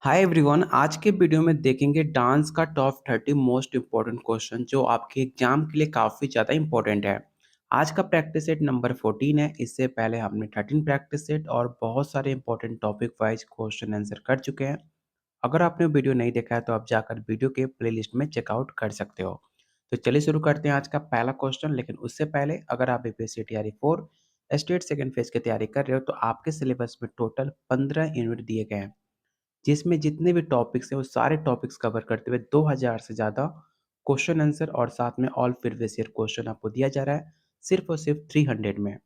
Hi everyone. आज के video में देखेंगे डांस का टॉप 30 मोस्ट इम्पोर्टेंट क्वेश्चन जो आपके एग्जाम के लिए काफ़ी ज़्यादा इम्पोर्टेंट है। आज का प्रैक्टिस सेट नंबर 14 है। इससे पहले हमने 13 प्रैक्टिस सेट और बहुत सारे important topic wise question answer कर चुके हैं। अगर आपने वीडियो नहीं देखा है तो आप जाकर वीडियो के प्लेलिस्ट में चेकआउट कर सकते हो। तो चलिए शुरू करते हैं आज का पहला क्वेश्चन। लेकिन उससे पहले अगर आप UPSC TRE 4 state second phase की तैयारी कर रहे हो तो आपके सिलेबस में टोटल 15 यूनिट दिए गए हैं, जिसमें जितने भी टॉपिक्स हैं वो सारे टॉपिक्स कवर करते हुए 2000 से ज़्यादा क्वेश्चन आंसर और साथ में ऑल प्रीवियस ईयर क्वेश्चन आपको दिया जा रहा है सिर्फ और सिर्फ 300 में।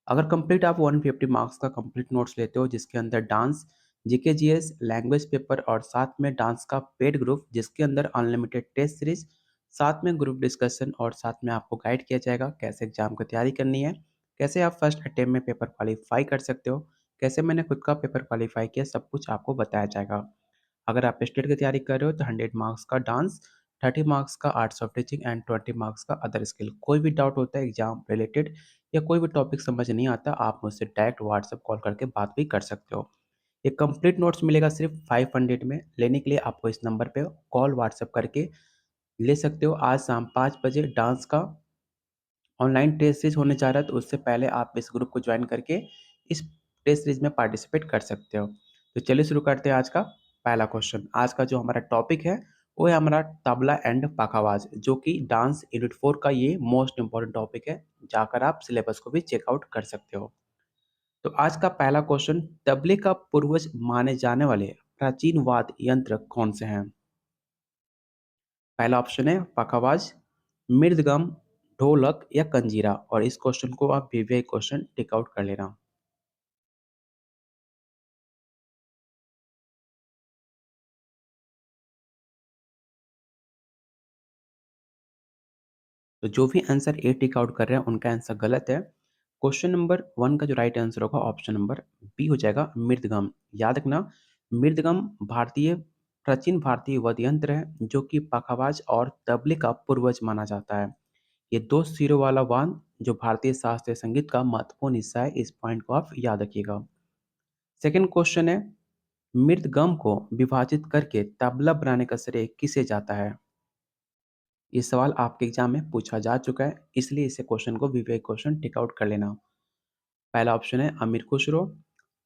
अगर कंप्लीट आप 150 मार्क्स का कंप्लीट नोट्स लेते हो जिसके अंदर dance, GK GS, language paper और साथ में डांस का पेड ग्रुप जिसके अंदर अनलिमिटेड टेस्ट सीरीज, साथ में ग्रुप डिस्कशन और साथ में आपको गाइड किया जाएगा कैसे एग्जाम की तैयारी करनी है, कैसे आप फर्स्ट अटेम्प्ट में पेपर क्वालिफाई कर सकते हो, कैसे मैंने खुद का पेपर क्वालिफाई किया, सब कुछ आपको बताया जाएगा। अगर आप स्टेट की तैयारी कर रहे हो तो 100 मार्क्स का डांस, 30 मार्क्स का arts of teaching and 20 marks का अदर स्किल। कोई भी डाउट होता है एग्जाम रिलेटेड या कोई भी टॉपिक समझ नहीं आता, आप मुझसे डायरेक्ट व्हाट्सएप कॉल करके बात भी कर सकते हो। ये कंप्लीट नोट्स मिलेगा सिर्फ 500 में। लेने के लिए आपको इस नंबर पे कॉल व्हाट्सएप करके ले सकते हो। आज शाम 5 बजे डांस का ऑनलाइन टेस्ट सीरीज होने जा रहा है, तो उससे पहले आप इस ग्रुप को ज्वाइन करके इस टेस्ट सीरीज में पार्टिसिपेट कर सकते हो। तो चलिए शुरू करते हैं आज का पहला क्वेश्चन। आज का जो हमारा टॉपिक है वो है हमारा तबला एंड पखावाज, जो कि डांस यूनिट 4 का ये मोस्ट इंपॉर्टेंट टॉपिक है। जाकर आप सिलेबस को भी चेकआउट कर सकते हो। तो आज का पहला क्वेश्चन, तबले का पूर्वज माने जाने वाले प्राचीन वाद्य यंत्र कौन से हैं? पहला ऑप्शन है पखावाज, मृदगम, ढोलक या कंजीरा। और इस क्वेश्चन को आप वीवीआई क्वेश्चन टिक आउट कर लेना। तो जो भी आंसर ए टिक आउट कर रहे हैं उनका आंसर गलत है। क्वेश्चन नंबर 1 का जो राइट आंसर होगा ऑप्शन नंबर बी हो जाएगा, मृदगम। याद रखना, मृदगम प्राचीन भारतीय वाद्य यंत्र है जो कि पखावाज और तबले का पूर्वज माना जाता है। ये दो सिरों वाला वाद्य जो भारतीय शास्त्रीय संगीत का महत्वपूर्ण हिस्सा है। इस पॉइंट को आप याद रखिएगा। सेकंड क्वेश्चन है, मृदगम को विभाजित करके तबला बनाने का श्रेय किसे जाता है? ये सवाल आपके एग्जाम में पूछा जा चुका है, इसलिए इसे क्वेश्चन को वीवीआई क्वेश्चन टिक आउट कर लेना। पहला ऑप्शन है अमीर खुसरो,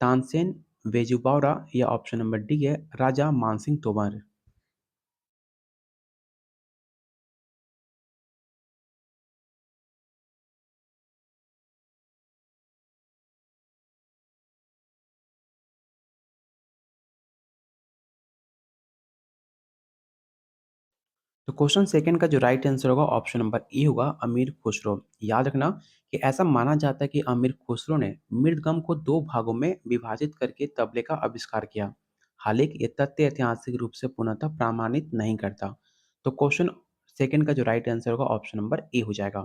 तानसेन, वेजू बावरा या ऑप्शन नंबर डी है राजा मानसिंह तोमर। तो क्वेश्चन सेकंड का जो राइट आंसर होगा ऑप्शन नंबर ए होगा, अमीर खुसरो। याद रखना कि ऐसा माना जाता है कि अमीर खुसरो ने मृदगम को दो भागों में विभाजित करके तबले का आविष्कार किया। हालांकि ये तथ्य ऐतिहासिक रूप से पूर्णतः प्रमाणित नहीं करता। तो क्वेश्चन सेकंड का जो राइट आंसर होगा ऑप्शन नंबर ए हो जाएगा।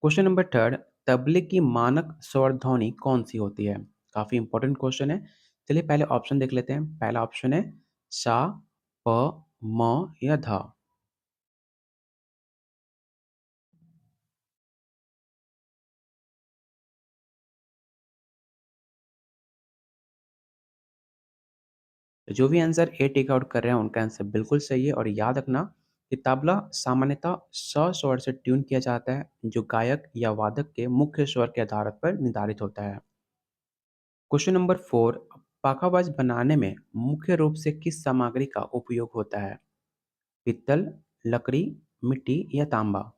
क्वेश्चन नंबर थर्ड, तबले की मानक स्वर ध्वनि कौन सी होती है? काफी इंपॉर्टेंट क्वेश्चन है। चलिए पहले ऑप्शन देख लेते हैं। पहला ऑप्शन है सा, प, म या ध। तो जो भी आंसर ए टिक आउट कर रहे हैं उनका आंसर बिल्कुल सही है। और याद रखना कि तबला सामान्यतः स स्वर से ट्यून किया जाता है, जो गायक या वादक के मुख्य स्वर के आधार पर निर्धारित होता है। क्वेश्चन नंबर 4, पाखाबाज बनाने में मुख्य रूप से किस सामग्री का उपयोग होता है? पित्तल, लकड़ी, मिट्टी या तांबा।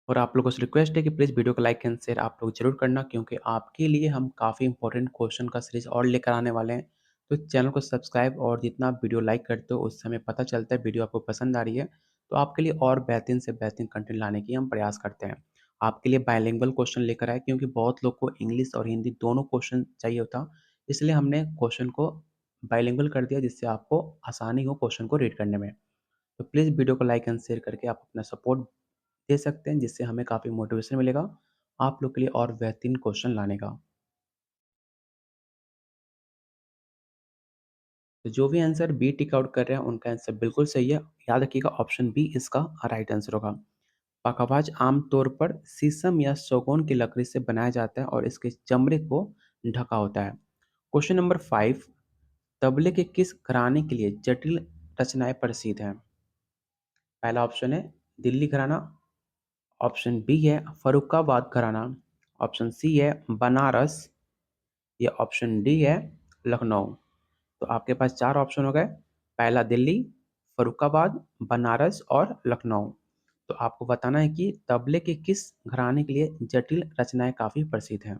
और आप लोगों से रिक्वेस्ट है कि प्लीज़ वीडियो को लाइक एंड शेयर आप लोग ज़रूर करना, क्योंकि आपके लिए हम काफ़ी इंपॉर्टेंट क्वेश्चन का सीरीज और लेकर आने वाले हैं। तो चैनल को सब्सक्राइब, और जितना आप वीडियो लाइक करते हो उससे हमें पता चलता है वीडियो आपको पसंद आ रही है। तो आपके लिए और बेहतरीन से बेहतरीन कंटेंट लाने की हम प्रयास करते हैं। आपके लिए बाइलिंगुअल क्वेश्चन लेकर आए, क्योंकि बहुत लोग को इंग्लिश और हिंदी दोनों क्वेश्चन चाहिए होता, इसलिए हमने क्वेश्चन को बाइलिंगुअल कर दिया जिससे आपको आसानी हो क्वेश्चन को रीड करने में। तो प्लीज़ वीडियो को लाइक एंड शेयर करके आप अपना सपोर्ट दे सकते हैं, जिससे हमें काफ़ी मोटिवेशन मिलेगा आप लोग के लिए और बेहतरीन क्वेश्चन लाने का। तो जो भी आंसर बी टिक आउट कर रहे हैं उनका आंसर बिल्कुल सही है। याद रखिएगा ऑप्शन बी इसका राइट आंसर होगा। पखावाज आमतौर पर शीशम या सागौन की लकड़ी से बनाया जाता है और इसके चमड़े को ढका होता है। क्वेश्चन नंबर 5, तबले के किस घराने के लिए जटिल रचनाएं प्रसिद्ध हैं? पहला ऑप्शन है दिल्ली घराना, ऑप्शन बी है फर्रुखाबाद घराना, ऑप्शन सी है बनारस या ऑप्शन डी है लखनऊ। तो आपके पास 4 ऑप्शन हो गए, पहला दिल्ली, फर्रुखाबाद, बनारस और लखनऊ। तो आपको बताना है कि तबले के किस घराने के लिए जटिल रचनाएं काफ़ी प्रसिद्ध हैं।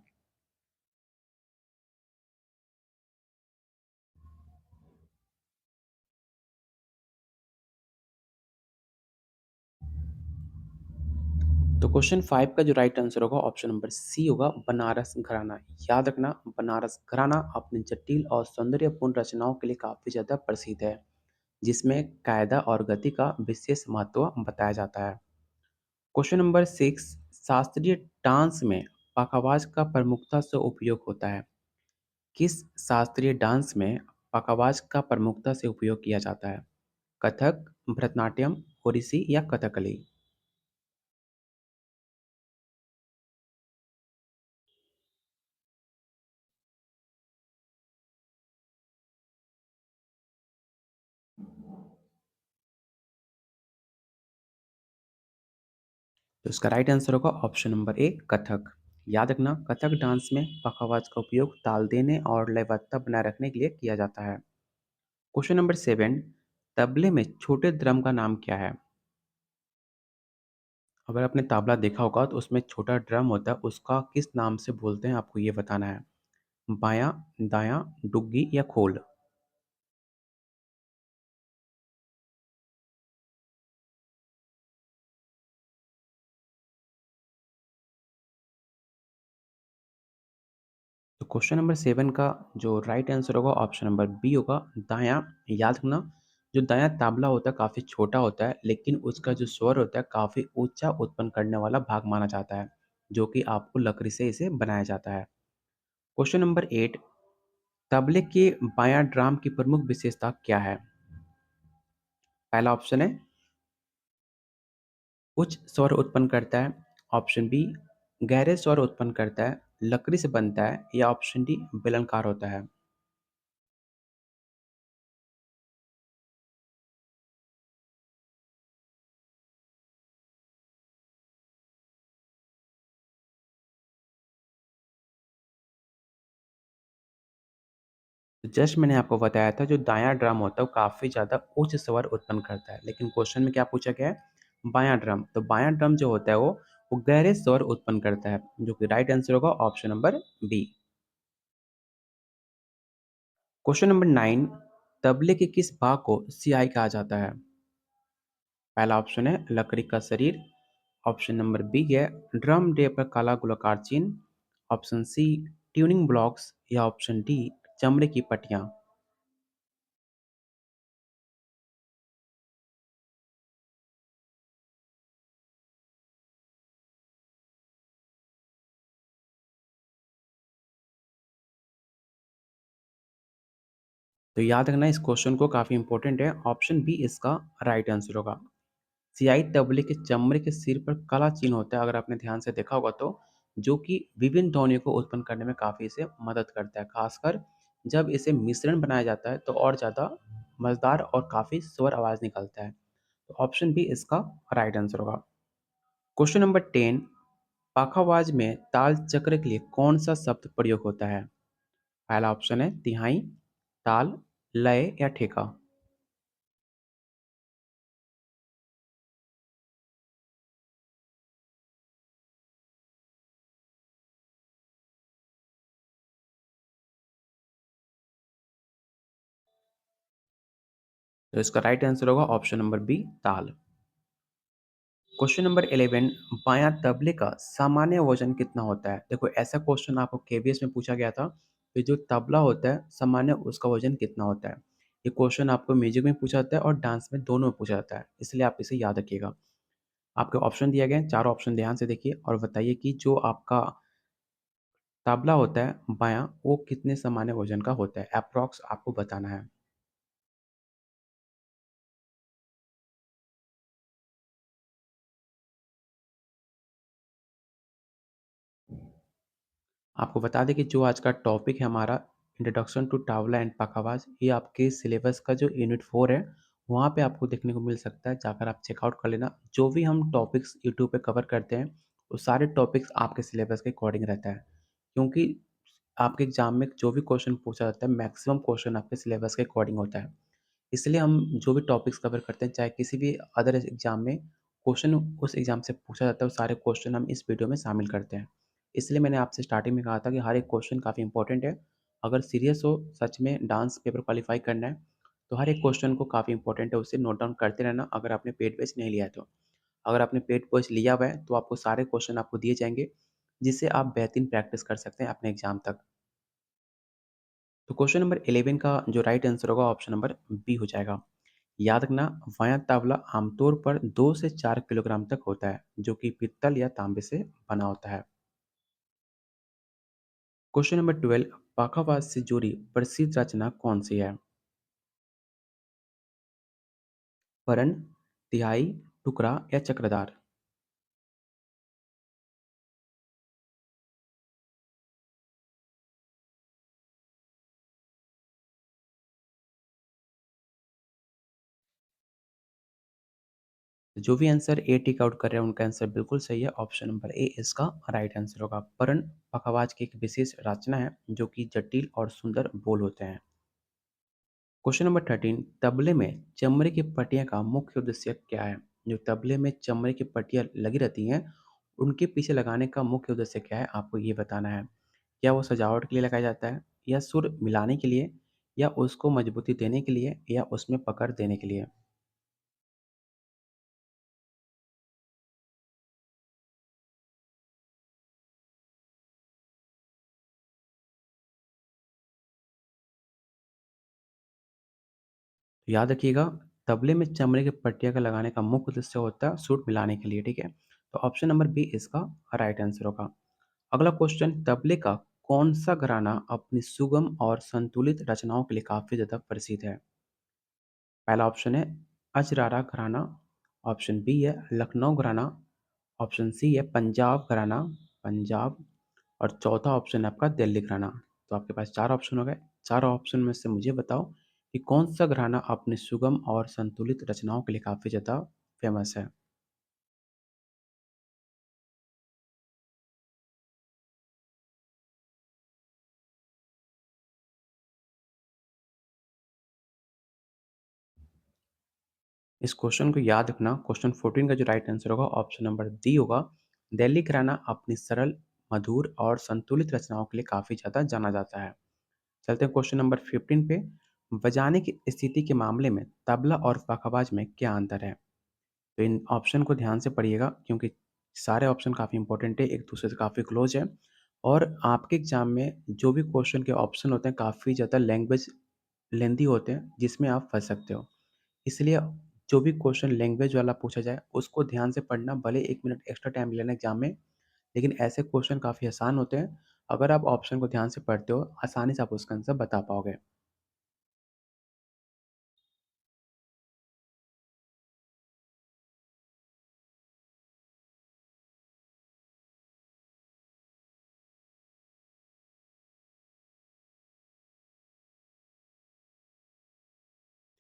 तो क्वेश्चन 5 का जो राइट आंसर होगा ऑप्शन नंबर सी होगा बनारस घराना। याद रखना बनारस घराना अपनी जटिल और सौंदर्यपूर्ण रचनाओं के लिए काफ़ी ज़्यादा प्रसिद्ध है, जिसमें कायदा और गति का विशेष महत्व बताया जाता है। क्वेश्चन नंबर 6, शास्त्रीय डांस में पखावाज का प्रमुखता से उपयोग होता है? किस शास्त्रीय डांस में पखावाज का प्रमुखता से उपयोग किया जाता है? कथक, भरतनाट्यम, ओडिसी या कथकली? तो इसका राइट आंसर होगा ऑप्शन नंबर ए कथक। याद रखना कथक डांस में पखावाज का उपयोग ताल देने और लयबद्धता बनाए रखने के लिए किया जाता है। क्वेश्चन नंबर 7, तबले में छोटे ड्रम का नाम क्या है? अगर आपने तबला देखा होगा तो उसमें छोटा ड्रम होता है, उसका किस नाम से बोलते हैं आपको ये बताना है। बायां, दायां, डुग्गी या खोल? तो क्वेश्चन नंबर 7 का जो राइट आंसर होगा ऑप्शन नंबर बी होगा दायां। याद रखना जो दायां तबला होता है काफ़ी छोटा होता है, लेकिन उसका जो स्वर होता है काफ़ी ऊंचा उत्पन्न करने वाला भाग माना जाता है, जो कि आपको लकड़ी से इसे बनाया जाता है। क्वेश्चन नंबर 8, तबले के बायां ड्रम की प्रमुख विशेषता क्या है? पहला ऑप्शन है उच्च स्वर उत्पन्न करता है, ऑप्शन बी गहरे स्वर उत्पन्न करता है, लकड़ी से बनता है या ऑप्शन डी बेलनाकार होता है। तो जस्ट मैंने आपको बताया था जो दायां ड्रम होता है वो काफ़ी ज़्यादा उच्च स्वर उत्पन्न करता है, लेकिन क्वेश्चन में क्या पूछा गया है बायां ड्रम। तो बायां ड्रम जो होता है वो गहरे स्वर उत्पन्न करता है, जो कि राइट आंसर होगा option number B. Question number 9, तबले के किस भाग को सियाई कहा जाता है? पहला ऑप्शन है लकड़ी का शरीर, ऑप्शन नंबर बी है ड्रम डे पर काला गोलाकार चिन्ह, ऑप्शन सी ट्यूनिंग ब्लॉक्स या ऑप्शन डी चमड़े की पट्टियां। तो याद रखना इस क्वेश्चन को काफ़ी इंपॉर्टेंट है, ऑप्शन बी इसका राइट आंसर होगा। सियाई तबले के चमड़े के सिर पर काला चिन्ह होता है, अगर आपने ध्यान से देखा होगा तो, जो कि विभिन्न ध्वनियों को उत्पन्न करने में काफ़ी इसे मदद करता है, खासकर जब इसे मिश्रण बनाया जाता है तो और ज़्यादा मज़ेदार और काफ़ी स्वर आवाज़ निकलता है। तो ऑप्शन बी इसका राइट आंसर होगा। क्वेश्चन नंबर 10, पाखावाज में ताल चक्र के लिए कौन सा शब्द प्रयोग होता है? पहला ऑप्शन है तिहाई, ताल, लय या ठेका। तो इसका राइट आंसर होगा ऑप्शन नंबर बी ताल। क्वेश्चन नंबर 11, बायां तबले का सामान्य वजन कितना होता है? देखो ऐसा क्वेश्चन आपको केवीएस में पूछा गया था कि जो तबला होता है सामान्य उसका वजन कितना होता है। ये क्वेश्चन आपको म्यूजिक में पूछा जाता है और डांस में दोनों में पूछा जाता है, इसलिए आप इसे याद रखिएगा। आपके ऑप्शन दिए गए हैं, चारों ऑप्शन ध्यान से देखिए और बताइए कि जो आपका तबला होता है बायां वो कितने सामान्य वजन का होता है, अप्रॉक्स आपको बताना है। आपको बता दें कि जो आज का टॉपिक है हमारा इंट्रोडक्शन टू तबला एंड पखावाज, ये आपके सिलेबस का जो यूनिट 4 है, वहाँ पे आपको देखने को मिल सकता है, जाकर आप चेकआउट कर लेना। जो भी हम टॉपिक्स यूट्यूब पे कवर करते हैं, वो सारे टॉपिक्स आपके सिलेबस के अकॉर्डिंग रहता है। क्योंकि आपके एग्ज़ाम में जो भी क्वेश्चन पूछा जाता है, मैक्सिमम क्वेश्चन आपके सिलेबस के अकॉर्डिंग होता है। इसलिए हम जो भी टॉपिक्स कवर करते हैं, चाहे किसी भी अदर एग्ज़ाम में क्वेश्चन उस एग्ज़ाम से पूछा जाता है, वो सारे क्वेश्चन हम इस वीडियो में शामिल करते हैं। इसलिए मैंने आपसे स्टार्टिंग में कहा था कि हर एक क्वेश्चन काफ़ी इंपॉर्टेंट है। अगर सीरियस हो सच में डांस पेपर क्वालीफाई करना है, तो हर एक क्वेश्चन को काफ़ी इंपॉर्टेंट है, उसे नोट डाउन करते रहना अगर आपने पेड बैच नहीं लिया है तो। अगर आपने पेड बैच लिया हुआ है, तो आपको सारे क्वेश्चन आपको दिए जाएँगे, जिससे आप बेहतरीन प्रैक्टिस कर सकते हैं अपने एग्ज़ाम तक। तो क्वेश्चन नंबर 11 का जो राइट आंसर होगा ऑप्शन नंबर बी हो जाएगा। याद रखना, वाया तबला आमतौर पर 2 से 4 किलोग्राम तक होता है, जो कि पित्तल या तांबे से बना होता है। क्वेश्चन नंबर 12, पखावाज से जुड़ी प्रसिद्ध रचना कौन सी है? परण, तिहाई, टुकड़ा या चक्रधार? जो भी आंसर ए टिक आउट कर रहे हैं उनका आंसर बिल्कुल सही है। ऑप्शन नंबर ए इसका राइट आंसर होगा। परण पखावाज की एक विशेष रचना है जो कि जटिल और सुंदर बोल होते हैं। क्वेश्चन नंबर 13, तबले में चमड़े की पट्टियाँ का मुख्य उद्देश्य क्या है? जो तबले में चमड़े की पट्टियाँ लगी रहती हैं, उनके पीछे लगाने का मुख्य उद्देश्य क्या है? आपको ये बताना है। क्या वो सजावट के लिए लगाया जाता है, या सुर मिलाने के लिए, या उसको मजबूती देने के लिए, या उसमें पकड़ देने के लिए? तो याद रखिएगा, तबले में चमड़े की पट्टियाँ का लगाने का मुख्य उद्देश्य होता है सुर मिलाने के लिए, ठीक है? तो ऑप्शन नंबर बी इसका राइट आंसर होगा। अगला क्वेश्चन, तबले का कौन-सा घराना अपनी सुगम और संतुलित रचनाओं के लिए काफ़ी ज़्यादा प्रसिद्ध है? पहला ऑप्शन है अजरारा घराना, ऑप्शन बी है लखनऊ घराना, ऑप्शन सी है पंजाब घराना, पंजाब, और चौथा ऑप्शन है आपका दिल्ली घराना। तो आपके पास 4 ऑप्शन हो गए। चारों ऑप्शन में से मुझे बताओ कि कौन-सा घराना अपनी सुगम और संतुलित रचनाओं के लिए काफ़ी ज़्यादा फेमस है? इस क्वेश्चन को याद रखना, क्वेश्चन 14 का जो राइट आंसर होगा ऑप्शन नंबर डी होगा। दिल्ली घराना अपनी सरल, मधुर और संतुलित रचनाओं के लिए काफ़ी ज़्यादा जाना जाता है। चलते हैं क्वेश्चन नंबर 15 पे। बजाने की स्थिति के मामले में तबला और पखावाज में क्या अंतर है? तो इन ऑप्शन को ध्यान से पढ़िएगा, क्योंकि सारे ऑप्शन काफ़ी इंपॉर्टेंट है, एक दूसरे से काफ़ी क्लोज है। और आपके एग्जाम में जो भी क्वेश्चन के ऑप्शन होते हैं काफ़ी ज़्यादा लैंग्वेज लेंदी होते हैं, जिसमें आप फंस सकते हो। इसलिए जो भी क्वेश्चन लैंग्वेज वाला पूछा जाए उसको ध्यान से पढ़ना, भले 1 मिनट एक्स्ट्रा टाइम लेना एग्जाम में, लेकिन ऐसे क्वेश्चन काफ़ी आसान होते हैं। अगर आप ऑप्शन को ध्यान से पढ़ते हो, आसानी से आप उसका आंसर बता पाओगे।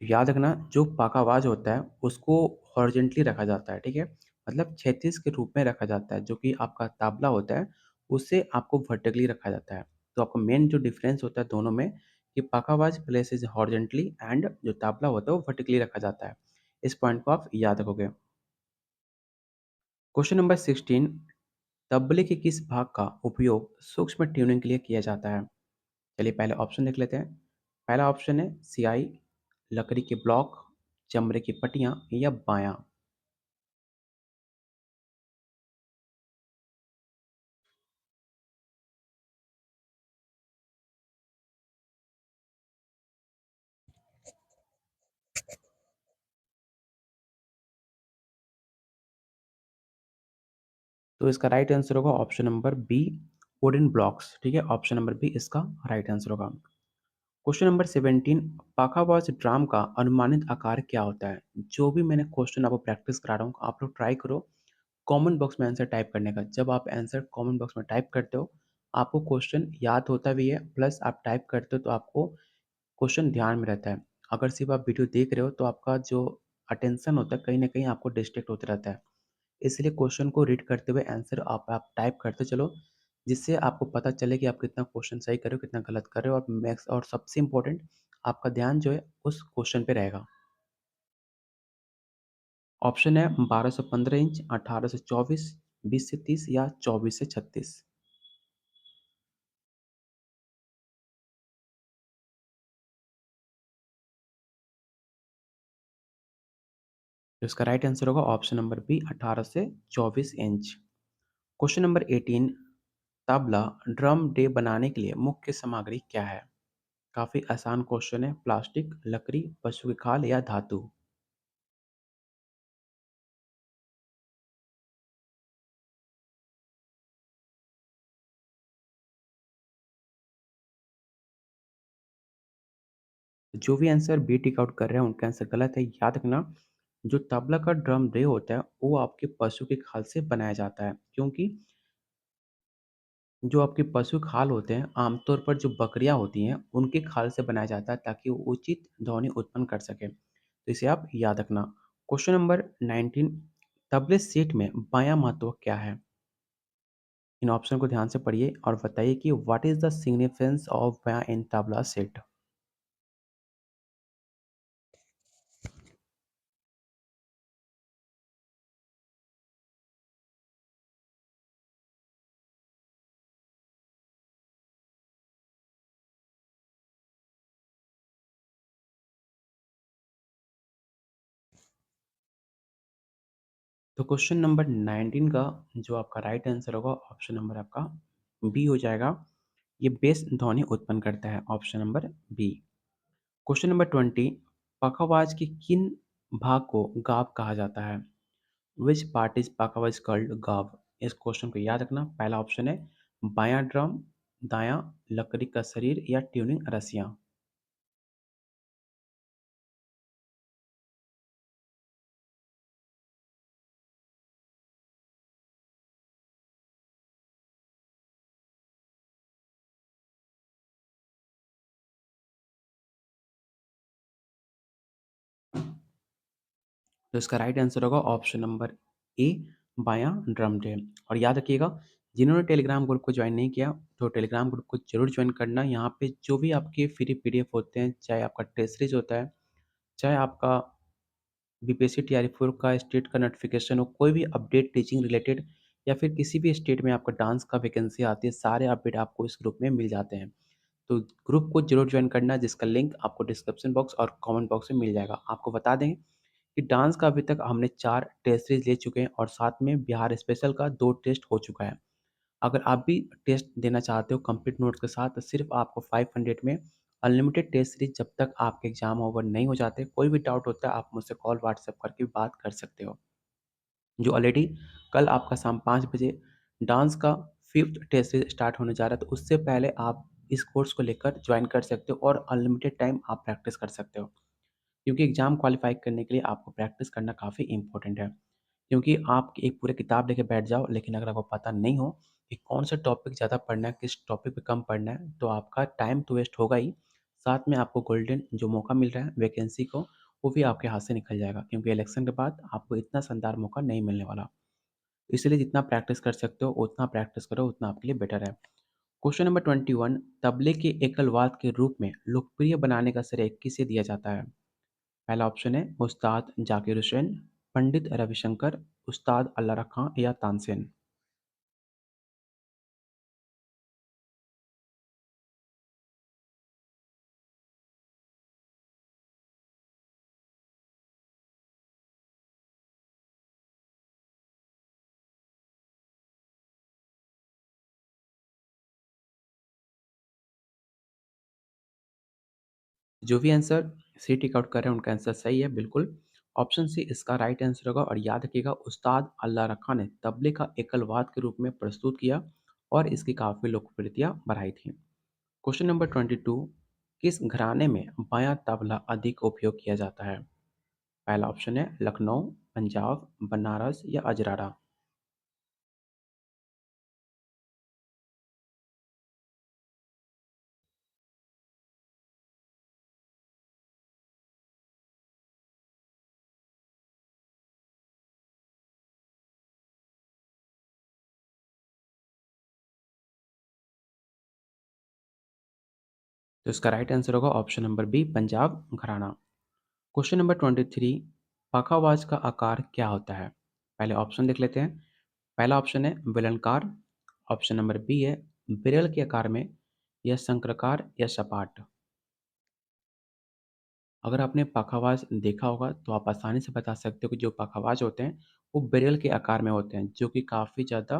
याद रखना, जो पाका आवाज़ होता है उसको हॉरिज़ॉन्टली रखा जाता है, ठीक है? मतलब क्षैतिज के रूप में रखा जाता है, जो कि आपका तबला होता है उसे आपको वर्टिकली रखा जाता है। तो आपको मेन जो डिफ़रेंस होता है दोनों में, कि पाका आवाज़ प्लेसेस हॉरिज़ॉन्टली एंड जो तबला होता है वो वर्टिकली रखा जाता है। इस पॉइंट को आप याद रखोगे। क्वेश्चन नंबर 16, तबले के किस भाग का उपयोग सूक्ष्म ट्यूनिंग के लिए किया जाता है? चलिए पहले ऑप्शन देख लेते हैं। पहला ऑप्शन है सियाई, लकड़ी के ब्लॉक, चमड़े की पट्टियाँ या बायाँ। तो इसका राइट आंसर होगा option number B, wooden blocks, ठीक है? ऑप्शन नंबर बी इसका राइट आंसर होगा। क्वेश्चन नंबर 17, पाखावाज ड्राम का अनुमानित आकार क्या होता है? जो भी मैंने क्वेश्चन आपको प्रैक्टिस करा रहा हूँ, आप लोग ट्राई करो कमेंट बॉक्स में आंसर टाइप करने का। जब आप आंसर कमेंट बॉक्स में टाइप करते हो, आपको क्वेश्चन याद होता भी है, प्लस आप टाइप करते हो तो आपको क्वेश्चन ध्यान में रहता है। अगर सिर्फ़ आप वीडियो देख रहे हो तो आपका जो अटेंशन होता है कहीं न कहीं आपको डिस्ट्रैक्ट होते रहता है। इसलिए क्वेश्चन को रीड करते हुए आंसर आप टाइप करते चलो, जिससे आपको पता चले कि आप कितना क्वेश्चन सही कर रहे हो, कितना गलत कर रहे हो और मैक्स और सबसे इम्पोर्टेंट आपका ध्यान जो है उस क्वेश्चन पे रहेगा। ऑप्शन है 12 से 15 इंच, 18 से 24, 20 से 30 या 24 से 36। तो इसका राइट आंसर होगा ऑप्शन नंबर बी 18 से 24 inch. Question number 18, tabla drum day बनाने के लिए मुख्य सामग्री क्या है? काफ़ी आसान क्वेश्चन है। प्लास्टिक, लकड़ी, पशु की खाल या धातु? जो भी आंसर बी टिक आउट कर रहे हैं उनका आंसर गलत है। याद रखना, जो तबला का ड्रम डे होता है वो आपके पशु की खाल से बनाया जाता है, क्योंकि जो आपके पशु खाल होते हैं आमतौर पर जो बकरियां होती हैं उनकी खाल से बनाया जाता है ताकि वो उचित ध्वनि उत्पन्न कर सके। तो इसे आप याद रखना। क्वेश्चन नंबर 19, तबले सेट में बायां महत्व क्या है? इन ऑप्शन को ध्यान से पढ़िए और बताइए कि what is the significance of bayan in tabla set. तो क्वेश्चन नंबर 19 का जो आपका राइट आंसर होगा ऑप्शन नंबर आपका बी हो जाएगा। ये बेस ध्वनि उत्पन्न करता है, option number B. Question number 20, pakhawaj के किन भाग को गाव कहा जाता है? Which part is pakhawaj called gav? इस क्वेश्चन को याद रखना। पहला ऑप्शन है बायां ड्रम, दायां लकड़ी का शरीर या ट्यूनिंग रस्सियां। तो इसका राइट आंसर होगा ऑप्शन नंबर ए, बायां ड्रम डे। और याद रखिएगा, जिन्होंने टेलीग्राम ग्रुप को ज्वाइन नहीं किया तो टेलीग्राम ग्रुप को जरूर ज्वाइन करना। यहाँ पे जो भी आपके फ्री पीडीएफ होते हैं, चाहे आपका टेस्ट सीरीज होता है, चाहे आपका बीपीएससी टीआरई 4 का स्टेट का नोटिफिकेशन हो, कोई भी अपडेट टीचिंग रिलेटेड या फिर किसी भी स्टेट में आपका डांस का वैकेंसी आती है, सारे अपडेट आपको इस ग्रुप में मिल जाते हैं। तो ग्रुप को जरूर ज्वाइन करना, जिसका लिंक आपको डिस्क्रिप्शन बॉक्स और कमेंट बॉक्स में मिल जाएगा। आपको बता दें कि डांस का अभी तक हमने 4 टेस्ट सीरीज़ ले चुके हैं और साथ में बिहार स्पेशल का 2 टेस्ट हो चुका है। अगर आप भी टेस्ट देना चाहते हो कंप्लीट नोट्स के साथ, तो सिर्फ़ आपको 500 में अनलिमिटेड टेस्ट सीरीज़ जब तक आपके एग्ज़ाम ओवर नहीं हो जाते, कोई भी डाउट होता है आप मुझसे कॉल, व्हाट्सएप करके बात कर सकते हो। जो ऑलरेडी कल आपका शाम 5 बजे डांस का 5th टेस्ट सीरीज़ स्टार्ट होने जा रहा है, तो उससे पहले आप इस कोर्स को लेकर जॉइन कर सकते हो और अनलिमिटेड टाइम आप प्रैक्टिस कर सकते हो। क्योंकि एग्ज़ाम क्वालीफाई करने के लिए आपको प्रैक्टिस करना काफ़ी इम्पोर्टेंट है। क्योंकि आप एक पूरे किताब लेके बैठ जाओ, लेकिन अगर आपको पता नहीं हो कि कौन सा टॉपिक ज़्यादा पढ़ना है, किस टॉपिक पे कम पढ़ना है, तो आपका टाइम तो वेस्ट होगा ही, साथ में आपको गोल्डन जो मौका मिल रहा है वैकेंसी को, वो भी आपके हाथ से निकल जाएगा, क्योंकि इलेक्शन के बाद आपको इतना शानदार मौका नहीं मिलने वाला। इसलिए जितना प्रैक्टिस कर सकते हो, उतना प्रैक्टिस करो, उतना आपके लिए बेटर है। क्वेश्चन नंबर 21, तबले के एकल वाद्य के रूप में लोकप्रिय बनाने का श्रेय किसे दिया जाता है? पहला ऑप्शन है उस्ताद जाकिर हुसैन, पंडित रविशंकर, उस्ताद अल्लाह रखा या तानसेन। जो भी आंसर सी टिक आउट कर रहे हैं उनका आंसर सही है, बिल्कुल। ऑप्शन सी इसका राइट आंसर होगा। और याद रखिएगा, उस्ताद अल्लाह रखा ने तबले का एकल वाद्य के रूप में प्रस्तुत किया और इसकी काफ़ी लोकप्रियता बढ़ाई थी। क्वेश्चन नंबर 22, किस घराने में बायां तबला अधिक उपयोग किया जाता है? पहला ऑप्शन है लखनऊ, पंजाब, बनारस या अजराड़ा। तो इसका राइट आंसर होगा ऑप्शन नंबर बी, पंजाब घराना। क्वेश्चन नंबर 23, पखावाज का आकार क्या होता है? पहले ऑप्शन देख लेते हैं। पहला ऑप्शन है बेलनाकार, ऑप्शन नंबर बी है बिरल के आकार में, या शंक्राकार या सपाट। अगर आपने पखावाज देखा होगा तो आप आसानी से बता सकते हो कि जो पखावाज होते हैं वो बिरल के आकार में होते हैं, जो कि काफ़ी ज़्यादा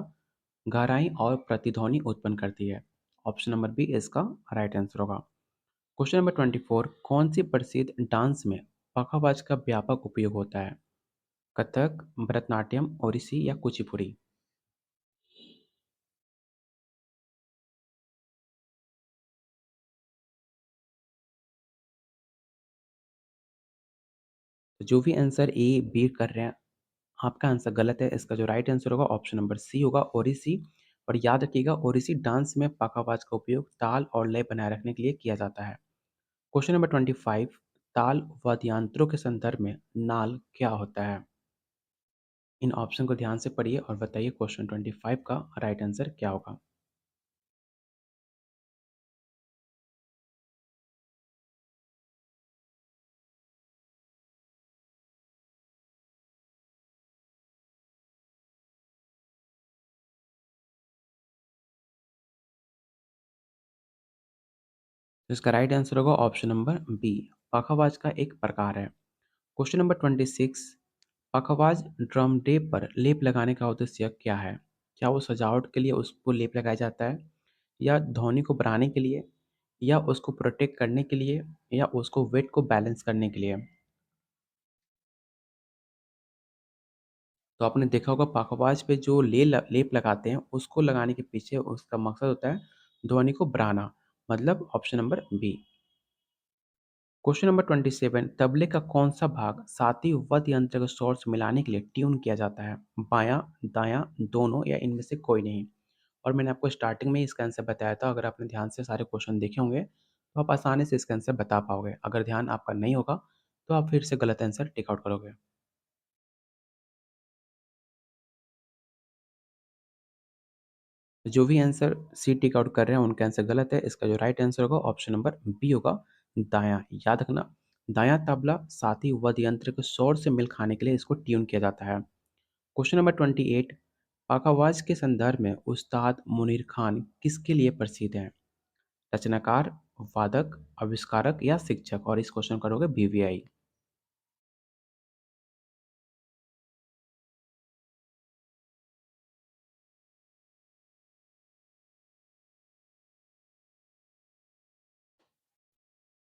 गहराई और प्रतिध्वनि उत्पन्न करती है। ऑप्शन नंबर बी इसका राइट आंसर होगा। क्वेश्चन नंबर 24, कौन सी प्रसिद्ध डांस में पखावाज का व्यापक उपयोग होता है? कथक, भरतनाट्यम, ओडिसी या कुचिपुड़ी? तो जो भी आंसर ए बी कर रहे हैं, आपका आंसर गलत है। इसका जो राइट आंसर होगा ऑप्शन नंबर सी होगा, ओडिसी। और याद रखिएगा, ओडिसी डांस में पखावाज का उपयोग ताल और लय बनाए रखने के लिए किया जाता है। क्वेश्चन नंबर 25, ताल वाद्ययंत्रों के संदर्भ में नाल क्या होता है? इन ऑप्शन को ध्यान से पढ़िए और बताइए क्वेश्चन 25 का राइट आंसर क्या होगा। तो इसका राइट आंसर होगा ऑप्शन नंबर बी, पखावाज का एक प्रकार है। क्वेश्चन नंबर 26, पखावाज ड्रम डे पर लेप लगाने का उद्देश्य क्या है? क्या वो सजावट के लिए उसको लेप लगाया जाता है, या ध्वनि को बढ़ाने के लिए, या उसको प्रोटेक्ट करने के लिए, या उसको वेट को बैलेंस करने के लिए? तो आपने देखा होगा पखावाज पे जो लेप लगाते हैं, उसको लगाने के पीछे उसका मकसद होता है ध्वनि को बढ़ाना, मतलब option number B. Question number 27, तबले का कौन सा भाग साथी वाद्य यंत्र के स्वर से मिलाने के लिए ट्यून किया जाता है? बायां, दायां, दोनों, या इनमें से कोई नहीं? और मैंने आपको स्टार्टिंग में ही इसका आंसर बताया था। अगर आपने ध्यान से सारे क्वेश्चन देखे होंगे तो आप आसानी से इसका आंसर बता पाओगे। अगर ध्यान आपका नहीं होगा तो आप फिर से गलत आंसर टिक आउट करोगे। तो जो भी आंसर सी टिक आउट कर रहे हैं उनका आंसर गलत है। इसका जो राइट आंसर होगा ऑप्शन नंबर बी होगा, दायां। याद रखना, दायां तबला साथी वाद्य यंत्र के शोर से मिल खाने के लिए इसको ट्यून किया जाता है। क्वेश्चन नंबर 28, पाखावाज के संदर्भ में उस्ताद मुनीर खान किसके लिए प्रसिद्ध हैं? रचनाकार, वादक, आविष्कारक या शिक्षक? और इस क्वेश्चन करोगे बीवीआई।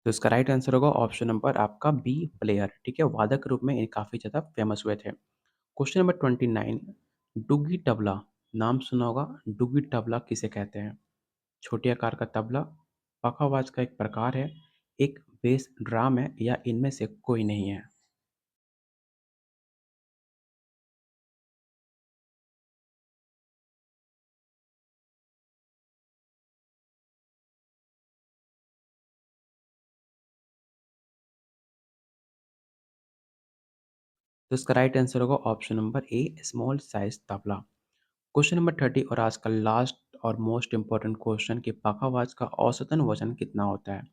तो इसका राइट आंसर होगा ऑप्शन नंबर आपका बी, प्लेयर। ठीक है, वादक के रूप में ये काफ़ी ज़्यादा फेमस हुए थे। क्वेश्चन नंबर 29, डुगी तबला नाम सुना होगा। डुगी तबला किसे कहते हैं? छोटे आकार का तबला, पखावाज का एक प्रकार है, एक बेस ड्राम है, या इनमें से कोई नहीं है? तो इसका राइट आंसर होगा option number A, small size tabla. Question number 30 और आज का लास्ट और मोस्ट इंपॉर्टेंट क्वेश्चन कि पखावाज का औसतन वजन कितना होता है?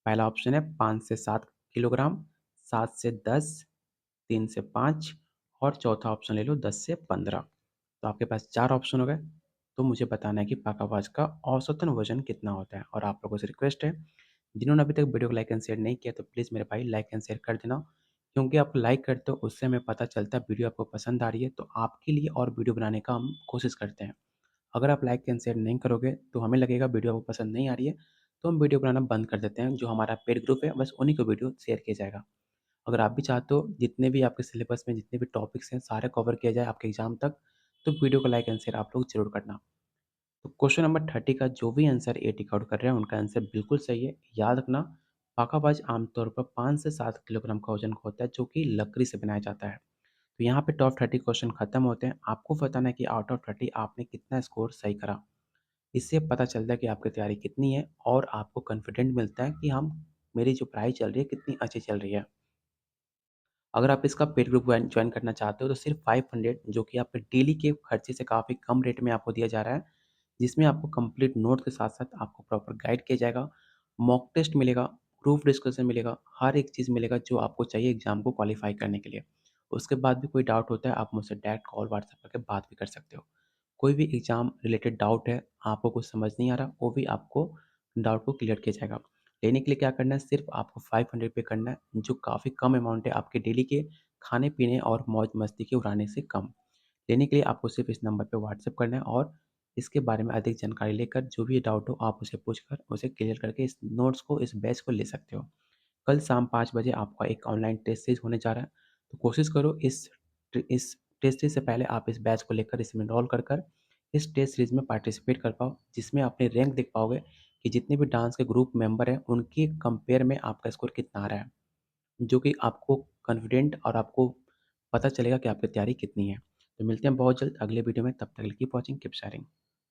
पहला ऑप्शन है 5 से 7 किलोग्राम, 7 से 10, 3 से 5, और चौथा ऑप्शन ले लो 10 से 15। तो आपके पास 4 ऑप्शन हो गए। तो मुझे बताना है कि पखावाज का औसतन वजन कितना होता है। और आप लोगों से रिक्वेस्ट है, जिन्होंने अभी तक वीडियो को लाइक एंड शेयर नहीं किया तो प्लीज़ मेरे भाई लाइक एंड शेयर कर देना। क्योंकि आप लाइक करते हो उससे हमें पता चलता है वीडियो आपको पसंद आ रही है, तो आपके लिए और वीडियो बनाने का हम कोशिश करते हैं। अगर आप लाइक एंड शेयर नहीं करोगे तो हमें लगेगा वीडियो आपको पसंद नहीं आ रही है, तो हम वीडियो बनाना बंद कर देते हैं। जो हमारा पेड ग्रुप है बस उन्हीं को वीडियो शेयर किया जाएगा। अगर आप भी चाहते हो जितने भी आपके सिलेबस में जितने भी टॉपिक्स हैं सारे कवर किया जाए आपके एग्जाम तक, तो वीडियो को लाइक एंड शेयर आप लोग जरूर करना। तो क्वेश्चन नंबर 30 का जो भी आंसर ए टिक आउट कर रहे हैं उनका आंसर बिल्कुल सही है। याद रखना, पाखाबाज आमतौर पर 5 से 7 किलोग्राम का वजन होता है, जो कि लकड़ी से बनाया जाता है। तो यहाँ पे टॉप 30 क्वेश्चन खत्म होते हैं। आपको बताना है कि आउट ऑफ 30 आपने कितना स्कोर सही करा। इससे पता चलता है कि आपकी तैयारी कितनी है, और आपको कॉन्फिडेंट मिलता है कि हम मेरी जो पढ़ाई चल रही है कितनी अच्छी चल रही है। अगर आप इसका पेड ग्रुप जॉइन करना चाहते हो तो सिर्फ 500, जो कि आपके डेली के खर्चे से काफ़ी कम रेट में आपको दिया जा रहा है, जिसमें आपको कंप्लीट नोट के साथ साथ आपको प्रॉपर गाइड किया जाएगा। मॉक टेस्ट मिलेगा, ग्रुप डिस्कशन मिलेगा, हर एक चीज़ मिलेगा जो आपको चाहिए एग्ज़ाम को क्वालीफ़ाई करने के लिए। उसके बाद भी कोई डाउट होता है, आप मुझसे डायरेक्ट कॉल, व्हाट्सएप करके बात भी कर सकते हो। कोई भी एग्ज़ाम रिलेटेड डाउट है, आपको कुछ समझ नहीं आ रहा, वो भी आपको डाउट को क्लियर किया जाएगा। लेने के लिए क्या करना है, सिर्फ़ आपको 500 पे करना है, जो काफ़ी कम अमाउंट है आपके डेली के खाने-पीने और मौज-मस्ती के उड़ाने से कम। लेने के लिए आपको सिर्फ़ इस नंबर पे व्हाट्सएप करना है और इसके बारे में अधिक जानकारी लेकर जो भी डाउट हो आप उसे पूछकर उसे क्लियर करके इस नोट्स को, इस बैच को ले सकते हो। कल शाम 5 बजे आपका एक ऑनलाइन टेस्ट सीरीज़ होने जा रहा है, तो कोशिश करो इस टेस्ट सीरीज़ से पहले आप इस बैच को लेकर इसमें एनरोल कर इस टेस्ट सीरीज़ में पार्टिसिपेट कर पाओ, जिसमें अपनी रैंक देख पाओगे कि जितने भी डांस के ग्रुप मेंबर हैं, उनके कंपेयर में आपका स्कोर कितना आ रहा है। जो कि आपको कॉन्फिडेंट और आपको पता चलेगा कि आपकी तैयारी कितनी है। तो मिलते हैं बहुत जल्द अगले वीडियो में, तब तक के लिए कीप वॉचिंग, कीप शेयरिंग।